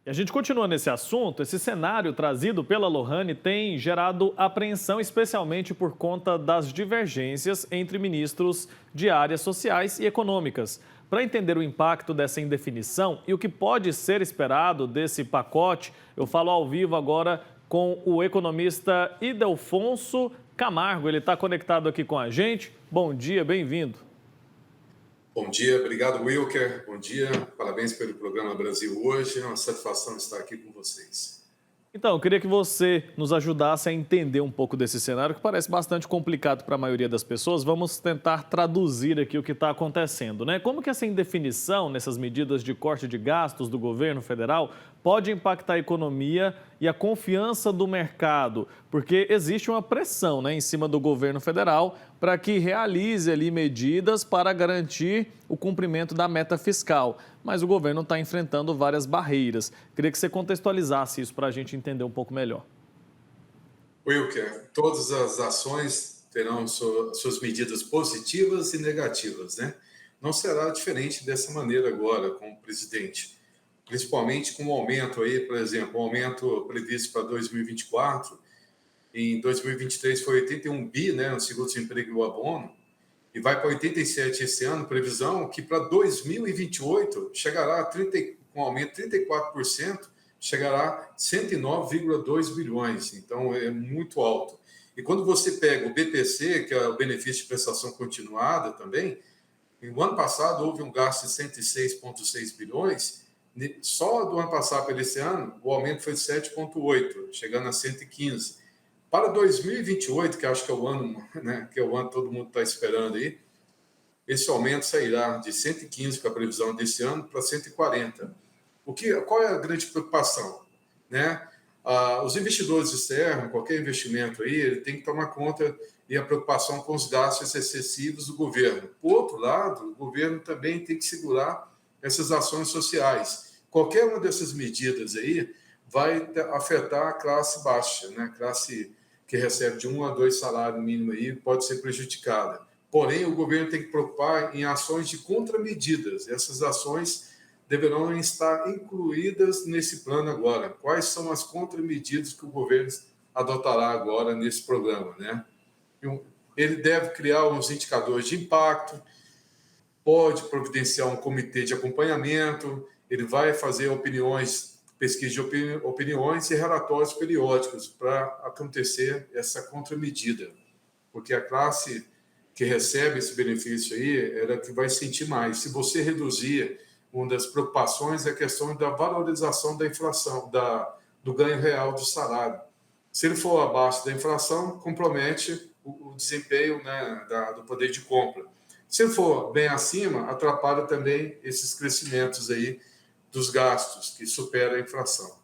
E a gente continua nesse assunto. Esse cenário trazido pela Lohane tem gerado apreensão, especialmente por conta das divergências entre ministros de áreas sociais e econômicas. Para entender o impacto dessa indefinição e o que pode ser esperado desse pacote, eu falo ao vivo agora com o economista Idelfonso Camargo. Ele está conectado aqui com a gente. Bom dia, bem-vindo. Bom dia, obrigado Wilker, bom dia, parabéns pelo programa Brasil Hoje, é uma satisfação estar aqui com vocês. Então, eu queria que você nos ajudasse a entender um pouco desse cenário, que parece bastante complicado para a maioria das pessoas. Vamos tentar traduzir aqui o que está acontecendo, né? Como que essa indefinição nessas medidas de corte de gastos do governo federal pode impactar a economia e a confiança do mercado? Porque existe uma pressão, né, em cima do governo federal para que realize ali medidas para garantir o cumprimento da meta fiscal. Mas o governo está enfrentando várias barreiras. Queria que você contextualizasse isso para a gente entender um pouco melhor. Wilker, todas as ações terão suas medidas positivas e negativas, né? Não será diferente dessa maneira agora com o presidente, principalmente com o aumento aí, por exemplo, o aumento previsto para 2024, em 2023 foi 81 bi, né, no seguro-desemprego e o abono, e vai para 87 esse ano, previsão que para 2028 chegará a 30, com aumento de 34%, chegará a 109,2 bilhões, então é muito alto. E quando você pega o BPC, que é o benefício de prestação continuada também, no ano passado houve um gasto de 106,6 bilhões, só do ano passado para esse ano o aumento foi de 7,8, chegando a 115. Para 2028, que acho que é o ano, né, que é o ano que todo mundo está esperando aí, esse aumento sairá de 115 para a previsão desse ano para 140. Qual é a grande preocupação? Né? Os investidores externos, qualquer investimento aí, ele tem que tomar conta e a preocupação com os gastos excessivos do governo. Por outro lado, o governo também tem que segurar essas ações sociais. Qualquer uma dessas medidas aí vai afetar a classe baixa, né? A classe que recebe de 1 a 2 salários mínimos aí pode ser prejudicada. Porém, o governo tem que preocupar em ações de contramedidas. Essas ações deverão estar incluídas nesse plano agora. Quais são as contramedidas que o governo adotará agora nesse programa, né? Ele deve criar uns indicadores de impacto, pode providenciar um comitê de acompanhamento, ele vai fazer pesquisa de opiniões e relatórios periódicos para acontecer essa contramedida, porque a classe que recebe esse benefício aí era que vai sentir mais. Se você reduzir, uma das preocupações é a questão da valorização da inflação, do ganho real do salário. Se ele for abaixo da inflação, compromete o desempenho, né, do poder de compra. Se ele for bem acima, atrapalha também esses crescimentos aí dos gastos, que supera a inflação.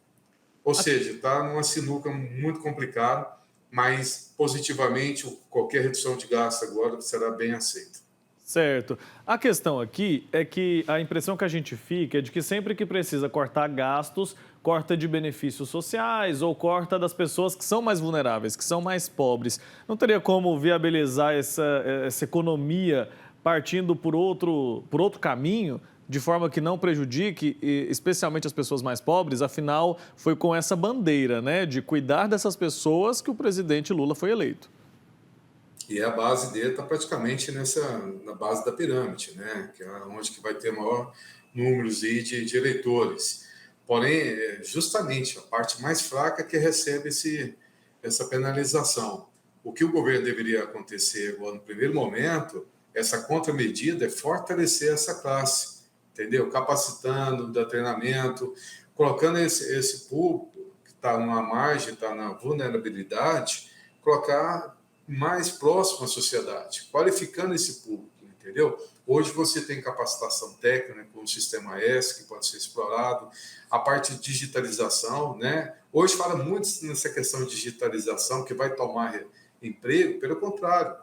Ou seja, está numa sinuca muito complicada, mas positivamente qualquer redução de gasto agora será bem aceita. Certo. A questão aqui é que a impressão que a gente fica é de que sempre que precisa cortar gastos, corta de benefícios sociais ou corta das pessoas que são mais vulneráveis, que são mais pobres. Não teria como viabilizar essa economia partindo por outro caminho, de forma que não prejudique especialmente as pessoas mais pobres? Afinal, foi com essa bandeira, né, de cuidar dessas pessoas que o presidente Lula foi eleito. E a base dele está praticamente na base da pirâmide, né? Que é onde que vai ter maior números aí de eleitores. Porém, é justamente a parte mais fraca que recebe essa penalização. O que o governo deveria acontecer agora, no primeiro momento, essa contramedida é fortalecer essa classe, entendeu? Capacitando, dando treinamento, colocando esse público que está numa margem, está na vulnerabilidade, colocar mais próximo à sociedade, qualificando esse público, entendeu? Hoje você tem capacitação técnica com o sistema S, que pode ser explorado, a parte de digitalização, né? Hoje fala muito nessa questão de digitalização, que vai tomar emprego, pelo contrário,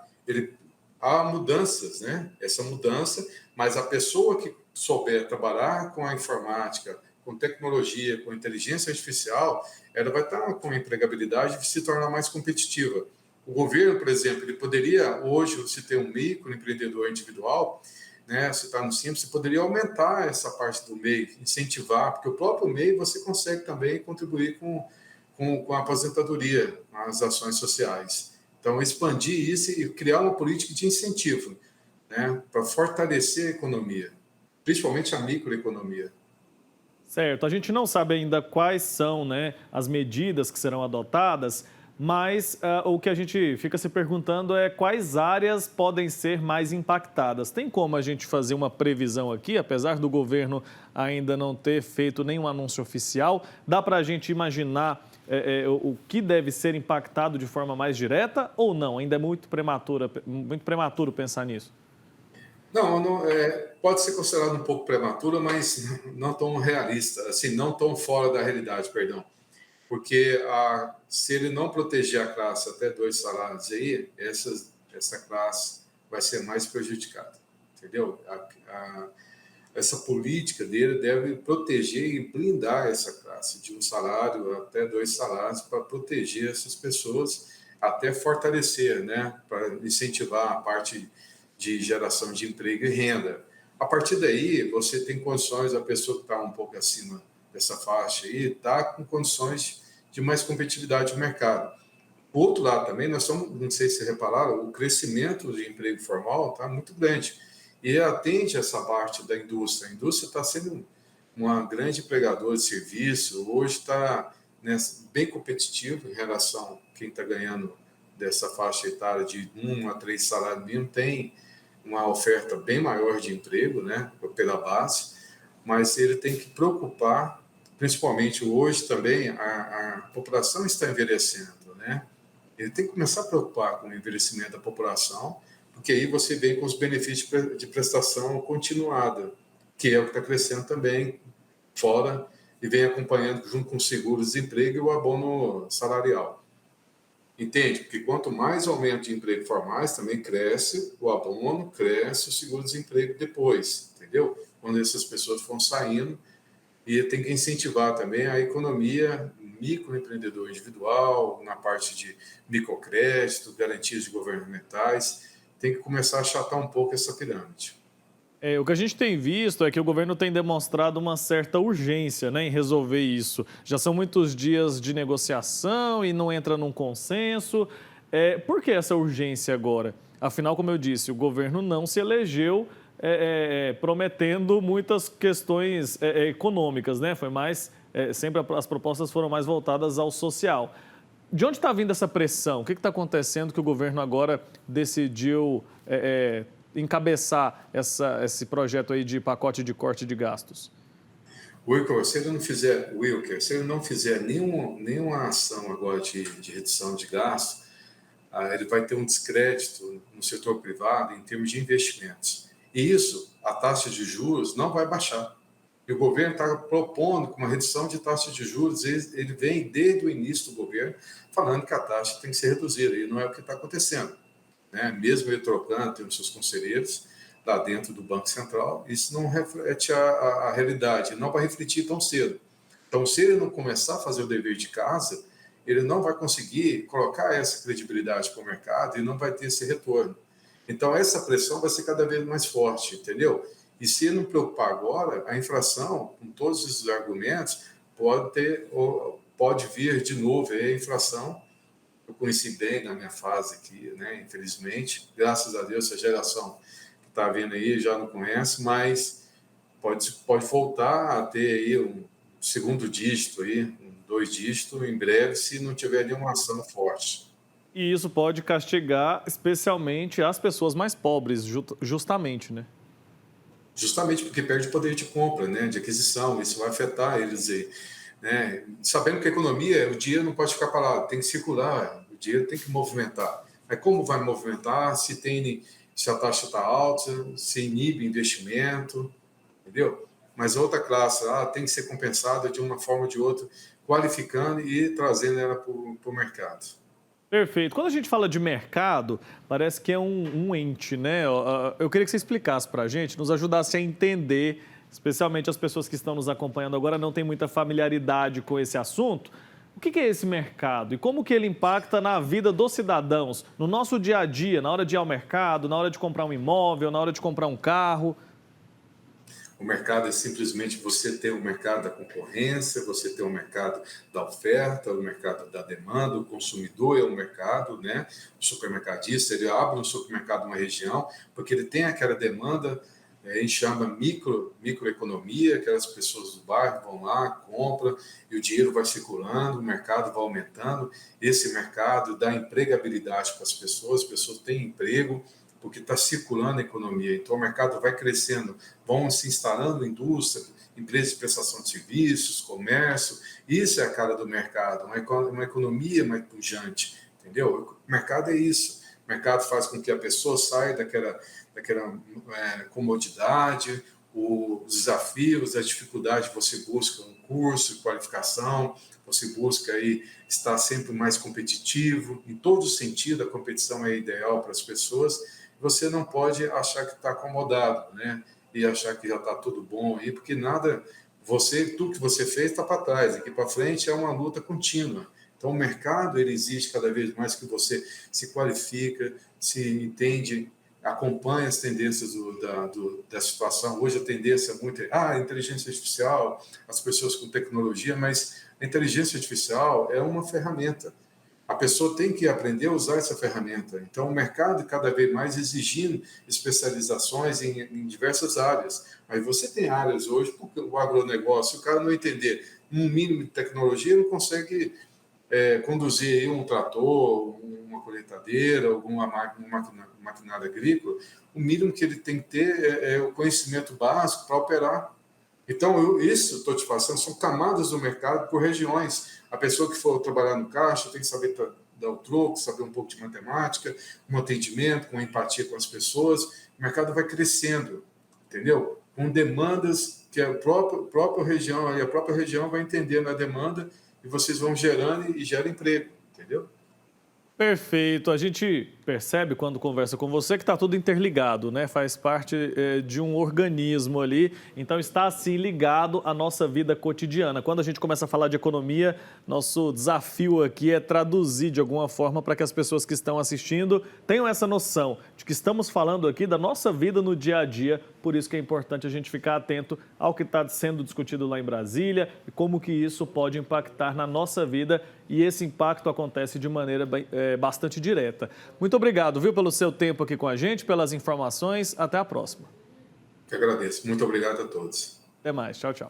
há mudanças, né? Essa mudança, mas a pessoa que souber trabalhar com a informática, com tecnologia, com inteligência artificial, ela vai estar com a empregabilidade de se tornar mais competitiva. O governo, por exemplo, ele poderia, hoje, se ter um microempreendedor individual, né? Se está no Simples, você poderia aumentar essa parte do MEI, incentivar, porque o próprio MEI você consegue também contribuir com a aposentadoria, com as ações sociais. Então, expandir isso e criar uma política de incentivo, né? Para fortalecer a economia, principalmente a microeconomia. Certo, a gente não sabe ainda quais são, né, as medidas que serão adotadas, mas o que a gente fica se perguntando é quais áreas podem ser mais impactadas. Tem como a gente fazer uma previsão aqui, apesar do governo ainda não ter feito nenhum anúncio oficial? Dá para a gente imaginar o que deve ser impactado de forma mais direta ou não? Ainda é muito prematuro pensar nisso. Não, pode ser considerado um pouco prematuro, mas não tão realista, assim, não tão fora da realidade, perdão. Porque se ele não proteger a classe até 2 salários aí, essa classe vai ser mais prejudicada, entendeu? Essa política dele deve proteger e blindar essa classe de 1 salário até 2 salários para proteger essas pessoas, até fortalecer, né? Para incentivar a parte de geração de emprego e renda. A partir daí, você tem condições, a pessoa que está um pouco acima dessa faixa aí, está com condições de mais competitividade no mercado. Por outro lado também, nós estamos, não sei se repararam, o crescimento de emprego formal está muito grande e atende essa parte da indústria. A indústria está sendo uma grande empregadora de serviço, hoje está, né, bem competitivo em relação a quem está ganhando dessa faixa etária de 1 a 3 salários mínimos, tem uma oferta bem maior de emprego, né, pela base, mas ele tem que preocupar, principalmente hoje também, a população está envelhecendo, né? Ele tem que começar a preocupar com o envelhecimento da população, porque aí você vem com os benefícios de prestação continuada, que é o que está crescendo também fora e vem acompanhando junto com o seguro-desemprego e o abono salarial. Entende? Porque quanto mais aumento de emprego formais, também cresce o abono, cresce o seguro-desemprego depois, entendeu? Quando essas pessoas vão saindo, e tem que incentivar também a economia, microempreendedor individual, na parte de microcrédito, garantias governamentais, tem que começar a achatar um pouco essa pirâmide. O que a gente tem visto é que o governo tem demonstrado uma certa urgência, né, em resolver isso. Já são muitos dias de negociação e não entra num consenso. Por que essa urgência agora? Afinal, como eu disse, o governo não se elegeu prometendo muitas questões econômicas, né? Foi mais, sempre as propostas foram mais voltadas ao social. De onde está vindo essa pressão? O que está acontecendo que o governo agora decidiu encabeçar esse projeto aí de pacote de corte de gastos? Wilker, se ele não fizer nenhuma ação agora de redução de gastos, ele vai ter um descrédito no setor privado em termos de investimentos. E isso, a taxa de juros não vai baixar. E o governo está propondo uma redução de taxa de juros, ele vem desde o início do governo falando que a taxa tem que ser reduzida, e não é o que está acontecendo, né? Mesmo ele trocando, tem os seus conselheiros lá dentro do Banco Central, isso não reflete a realidade, não vai refletir tão cedo. Então, se ele não começar a fazer o dever de casa, ele não vai conseguir colocar essa credibilidade para o mercado e não vai ter esse retorno. Então, essa pressão vai ser cada vez mais forte, entendeu? E se não preocupar agora, a inflação, com todos esses argumentos, pode vir de novo a inflação. Eu conheci bem na minha fase aqui, né? Infelizmente, graças a Deus, essa geração que está vindo aí já não conhece, mas pode voltar a ter aí um segundo dígito, aí, 2 dígitos em breve, se não tiver nenhuma ação forte. E isso pode castigar especialmente as pessoas mais pobres, justamente, né? Justamente porque perde poder de compra, né, de aquisição, isso vai afetar eles aí, né? Sabendo que a economia, o dinheiro não pode ficar parado, tem que circular, o dinheiro tem que movimentar. Mas como vai movimentar se a taxa está alta, se inibe investimento, entendeu? Mas a outra classe tem que ser compensada de uma forma ou de outra, qualificando e trazendo ela para o mercado. Perfeito. Quando a gente fala de mercado, parece que é um ente, né? Eu queria que você explicasse para a gente, nos ajudasse a entender, especialmente as pessoas que estão nos acompanhando agora não têm muita familiaridade com esse assunto. O que é esse mercado e como que ele impacta na vida dos cidadãos, no nosso dia a dia, na hora de ir ao mercado, na hora de comprar um imóvel, na hora de comprar um carro? O mercado é simplesmente você ter o mercado da concorrência, você ter o mercado da oferta, o mercado da demanda, o consumidor é o mercado, né? O supermercadista, ele abre um supermercado numa região, porque ele tem aquela demanda, a gente chama microeconomia, aquelas pessoas do bairro vão lá, compram, e o dinheiro vai circulando, o mercado vai aumentando, esse mercado dá empregabilidade para as pessoas têm emprego, porque está circulando a economia. Então, o mercado vai crescendo, vão se instalando indústria, empresas de prestação de serviços, comércio. Isso é a cara do mercado, uma economia mais pujante, entendeu? O mercado é isso. O mercado faz com que a pessoa saia daquela comodidade, os desafios, as dificuldades, você busca um curso, qualificação, você busca aí estar sempre mais competitivo. Em todo sentido, a competição é ideal para as pessoas. Você não pode achar que está acomodado, né? E achar que já está tudo bom aí, porque tudo que você fez está para trás. Aqui para frente é uma luta contínua. Então, o mercado, ele exige cada vez mais que você se qualifica, se entende, acompanha as tendências da situação. Hoje a tendência é muito inteligência artificial, as pessoas com tecnologia, mas a inteligência artificial é uma ferramenta. A pessoa tem que aprender a usar essa ferramenta. Então, o mercado cada vez mais exigindo especializações em diversas áreas. Mas você tem áreas hoje, porque o agronegócio, o cara não entender um mínimo de tecnologia, ele não consegue conduzir um trator, uma colheitadeira, alguma maquinária agrícola. O mínimo que ele tem que ter é o conhecimento básico para operar. Então, estou te passando, são camadas do mercado por regiões. A pessoa que for trabalhar no caixa tem que saber dar o troco, saber um pouco de matemática, um atendimento, com empatia com as pessoas. O mercado vai crescendo, entendeu? Com demandas que a própria região vai entendendo a demanda e vocês vão gerando e gera emprego, entendeu? Perfeito. A gente percebe quando conversa com você que está tudo interligado, né? Faz parte de um organismo ali, então está assim ligado à nossa vida cotidiana. Quando a gente começa a falar de economia, nosso desafio aqui é traduzir de alguma forma para que as pessoas que estão assistindo tenham essa noção de que estamos falando aqui da nossa vida no dia a dia. Por isso que é importante a gente ficar atento ao que está sendo discutido lá em Brasília e como que isso pode impactar na nossa vida, e esse impacto acontece de maneira bastante direta. Muito obrigado, viu, pelo seu tempo aqui com a gente, pelas informações. Até a próxima. Que agradeço. Muito obrigado a todos. Até mais. Tchau, tchau.